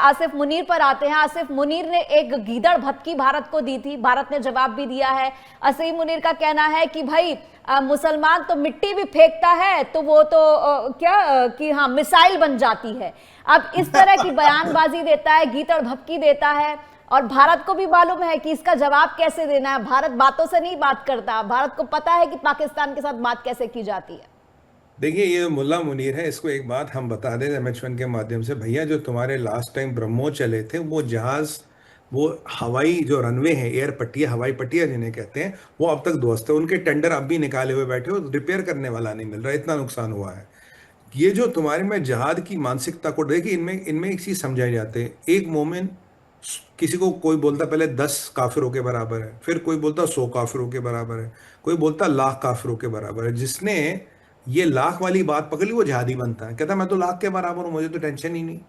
आसिफ मुनीर पर आते हैं। आसिफ मुनीर ने एक गीदड़ भभकी भारत को दी थी, भारत ने जवाब भी दिया है। आसिफ मुनीर का कहना है कि भाई मुसलमान तो मिट्टी भी फेंकता है तो वो तो कि हाँ मिसाइल बन जाती है। अब इस तरह की बयानबाजी देता है, गीदड़ भभकी देता है, और भारत को भी मालूम है कि इसका जवाब कैसे देना है। भारत बातों से नहीं बात करता, भारत को पता है कि पाकिस्तान के साथ बात कैसे की जाती है। देखिए, ये मुल्ला मुनीर है, इसको एक बात हम बता दें MH1 के माध्यम से। भैया, जो तुम्हारे लास्ट टाइम ब्रह्मोस चले थे, वो जहाज, वो हवाई जो रनवे है, एयर पट्टिया, हवाई पट्टिया जिन्हें कहते हैं, वो अब तक ध्वस्त है। उनके टेंडर अब भी निकाले हुए बैठे हो, रिपेयर करने वाला नहीं मिल रहा, इतना नुकसान हुआ है। ये जो तुम्हारे में जहाद की मानसिकता को देखिए, इनमें इनमें एक चीज समझाई जाती है। एक मोमिन, किसी को कोई बोलता पहले 10 काफिरों के बराबर है, फिर कोई बोलता 100 काफिरों के बराबर है, कोई बोलता लाख काफिरों के बराबर है। जिसने ये लाख वाली बात पकड़ ली वो जिहादी बनता है, कहता मैं तो लाख के बराबर हूँ, मुझे तो टेंशन ही नहीं।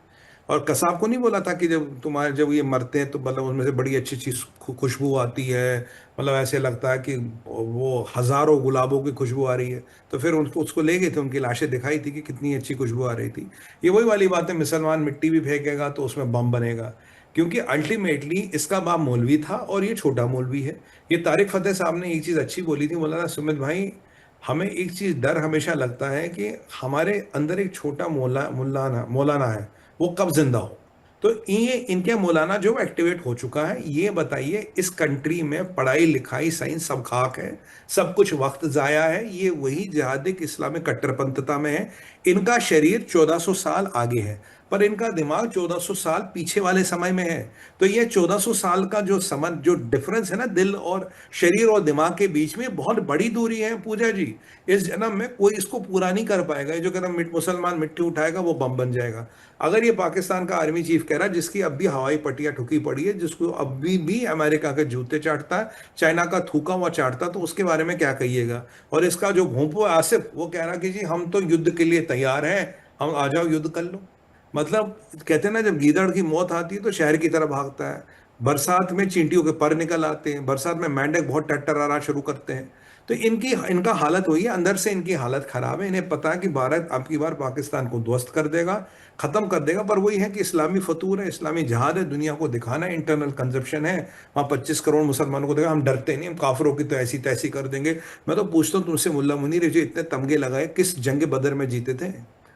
और कसाब को नहीं बोला था कि जब ये मरते हैं तो मतलब उसमें से बड़ी अच्छी चीज खुशबू आती है, मतलब ऐसे लगता है कि वो हजारों गुलाबों की खुशबू आ रही है। तो फिर उनको उसको ले गए थे, उनकी लाशें दिखाई थी कि कितनी अच्छी खुशबू आ रही थी। ये वही वाली बात है, मुसलमान मिट्टी भी फेंकेगा तो उसमें बम बनेगा, क्योंकि अल्टीमेटली इसका बाप मौलवी था और ये छोटा मौलवी है। ये तारिक फतेह साहब ने एक चीज अच्छी बोली थी, बोला था सुमित भाई, हमें एक चीज डर हमेशा लगता है कि हमारे अंदर एक छोटा मौलाना मौलाना है, वो कब जिंदा हो। तो ये इनके मौलाना जो एक्टिवेट हो चुका है, ये बताइए, इस कंट्री में पढ़ाई लिखाई साइंस सब खाक है, सब कुछ वक्त जाया है। ये वही जिहादिक इस्लामिक कट्टरपंथता में है। इनका शरीर 1400 साल आगे है, पर इनका दिमाग 1400 साल पीछे वाले समय में है। तो ये 1400 साल का जो समय, जो डिफरेंस है ना, दिल और शरीर और दिमाग के बीच में, बहुत बड़ी दूरी है पूजा जी। इस जन्म में कोई इसको पूरा नहीं कर पाएगा। ये जो कहता मुसलमान मिट्टी उठाएगा वो बम बन जाएगा। अगर ये पाकिस्तान का आर्मी चीफ कह रहा है, जिसकी अब भी हवाई पट्टियां ठुकी पड़ी है, जिसको अभी भी अमेरिका के जूते चाटता है, चाइना का थूका हुआ चाटता, तो उसके बारे में क्या कहिएगा। और इसका जो भोंपू आसिफ, वो कह रहा कि जी हम तो युद्ध के लिए तैयार हैं, हम आ जाओ युद्ध कर लो। मतलब कहते हैं ना, जब गीदड़ की मौत आती है तो शहर की तरफ भागता है। बरसात में चींटियों के पर निकल आते हैं, बरसात में मेंढक बहुत टट्टराना शुरू करते हैं। तो इनका हालत हुई है, अंदर से इनकी हालत खराब है। इन्हें पता है कि भारत अब की बार पाकिस्तान को ध्वस्त कर देगा, खत्म कर देगा। पर वही है कि इस्लामी फतूर है, इस्लामी जहाद है, दुनिया को दिखाना है, इंटरनल कंजप्शन है। वहाँ 25 करोड़ मुसलमानों को देखा, हम डरते नहीं, हम काफिरों की तो ऐसी तैसी कर देंगे। मैं तो पूछता हूँ तुमसे, मुल्ला मुनीर, जो इतने तमगे लगाए, किस जंग बदर में जीते थे?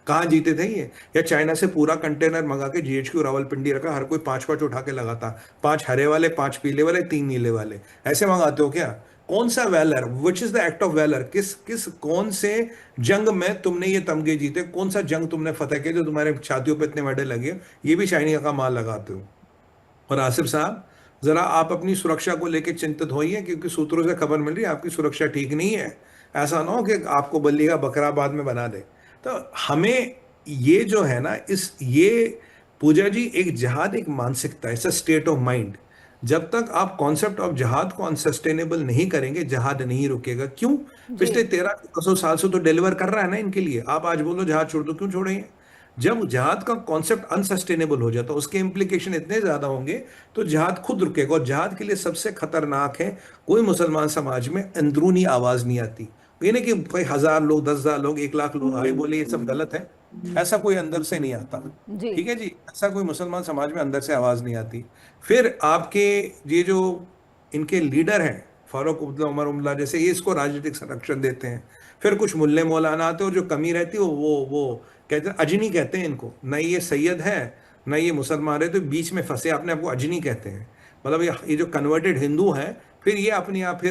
कहाँ जीते थे ये? या चाइना से पूरा कंटेनर मंगा के GHQ रावलपिंडी रखा, हर कोई 5-5 उठा के लगाता, 5 हरे वाले, 5 पीले वाले, 3 नीले वाले, ऐसे मंगाते हो क्या? कौन सा valour, which is the act of valour? किस किस कौन से जंग में तुमने ये तमगे जीते? कौन सा जंग तुमने फतेह किया जो तुम्हारे छातियों पे इतने मेडल लगे? ये भी चाइना का माल लगाते हो। और आसिफ साहब, जरा आप अपनी सुरक्षा को लेकर चिंतित होइए, क्योंकि सूत्रों से खबर मिल रही है आपकी सुरक्षा ठीक नहीं है। ऐसा ना हो कि आपको बल्ली का बकरा बाद में बना दे। तो हमें ये जो है ना, इस ये पूजा जी, एक जहाद, एक मानसिकता, it's a state of mind. जब तक आप कॉन्सेप्ट ऑफ जहाद को अनसस्टेनेबल नहीं करेंगे, जहाद नहीं रुकेगा। क्यों? जी। पिछले 1300 साल से तो डिलीवर कर रहा है ना इनके लिए। आप आज बोलो जहाद छोड़ दो, क्यों छोड़ेंगे? जब जहाद का कॉन्सेप्ट अनसस्टेनेबल हो जाता है, उसके इंप्लीकेशन इतने ज्यादा होंगे, तो जहाद खुद रुकेगा। और जहाद के लिए सबसे खतरनाक है, कोई मुसलमान समाज में अंदरूनी आवाज नहीं आती। ये नहीं कि कोई 1000 लोग, 10,000 लोग, 1 लाख लोग आए बोले ये सब गलत है, ऐसा कोई अंदर से नहीं आता। जी। ठीक है जी, ऐसा कोई मुसलमान समाज में अंदर से आवाज नहीं आती। फिर आपके ये जो इनके लीडर हैं, फारूक अब्दुल्ला, उमर उमला जैसे, ये इसको राजनीतिक संरक्षण देते हैं। फिर कुछ मुल्ले मौलाना आते हैं, और जो कमी रहती है वो कहते हैं, अजनी कहते हैं इनको। न ये सैयद है, न ये मुसलमान है, तो बीच में फंसे, अपने आप को अजनी कहते हैं। मतलब ये जो कन्वर्टेड हिंदू हैं, फिर ये अपने आप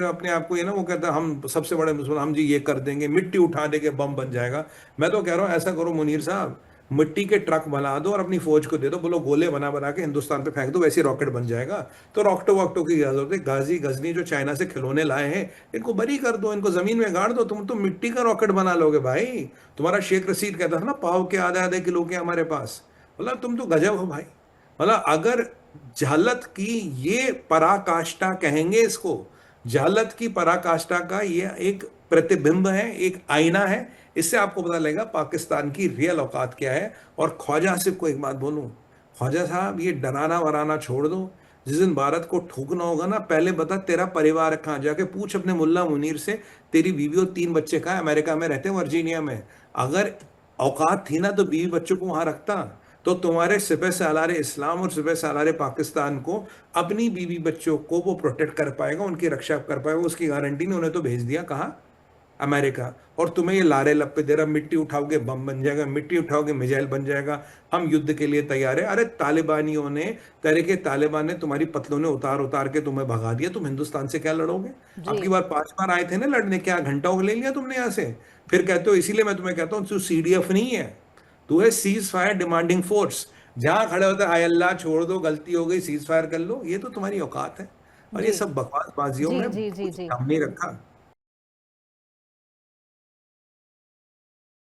को, ये ना, वो कहता है हम सबसे बड़े मुसलमान, हम जी ये कर देंगे, मिट्टी उठा देंगे, बम बन जाएगा। मैं तो कह रहा हूँ ऐसा करो मुनीर साहब, मिट्टी के ट्रक बना दो और अपनी फौज को दे दो, बोलो गोले बना बना के हिंदुस्तान पे फेंक दो, वैसे रॉकेट बन जाएगा। तो रॉकेटो वॉकटो की जरूरत है? गाजी गजनी जो चाइना से खिलौने लाए हैं, इनको बरी कर दो, इनको जमीन में गाड़ दो। तुम तो मिट्टी का रॉकेट बना लोगे भाई। तुम्हारा शेख रशीद कहता था ना, पाव के आधे आधे किलो के हमारे पास। मतलब तुम तो गजब हो भाई। मतलब अगर जहालत की ये पराकाष्ठा कहेंगे इसको, जहालत की पराकाष्ठा का ये एक प्रतिबिंब है, एक आईना है। इससे आपको पता लगेगा पाकिस्तान की रियल औकात क्या है। और ख्वाजा आसिफ को एक बात बोलूं, ख्वाजा साहब, ये डराना वराना छोड़ दो। जिस दिन भारत को ठोकना होगा ना, पहले बता तेरा परिवार कहाँ, जाके पूछ अपने मुल्ला मुनीर से, तेरी बीवी और 3 बच्चे कहाँ? अमेरिका में रहते हैं, वर्जीनिया में। अगर औकात थी ना तो बीवी बच्चों को वहां रखता। तो तुम्हारे सिपह सालार इस्लाम और सिपह सालार पाकिस्तान को अपनी बीवी बच्चों को वो प्रोटेक्ट कर पाएगा, उनकी रक्षा कर पाएगा, उसकी गारंटी नहीं। उन्हें तो भेज दिया कहाँ, अमेरिका। और तुम्हें ये लारे लपे दे रहा, मिट्टी उठाओगे बम बन जाएगा, मिट्टी उठाओगे मिसाइल बन जाएगा, हम युद्ध के लिए तैयार है। अरे तालिबानियों ने, तहरीके तालिबान ने तुम्हारी पतलूने उतार उतार के तुम्हें भगा दिया, तुम हिंदुस्तान से क्या लड़ोगे? जी। अब की बार 5 बार आए थे ना लड़ने, क्या घंटों को ले लिया तुमने यहाँ से? फिर कहते हो, इसीलिए मैं तुम्हें कहता हूँ तू सीडीएफ नहीं है, तू है सीज फायर डिमांडिंग फोर्स। जहां खड़े होते हाय अल्लाह छोड़ दो, गलती हो गई, सीज फायर कर लो, ये तो तुम्हारी औकात है। और ये जी सब बकवास बाजियों जी में जी जी कुछ जी काम नहीं रखा।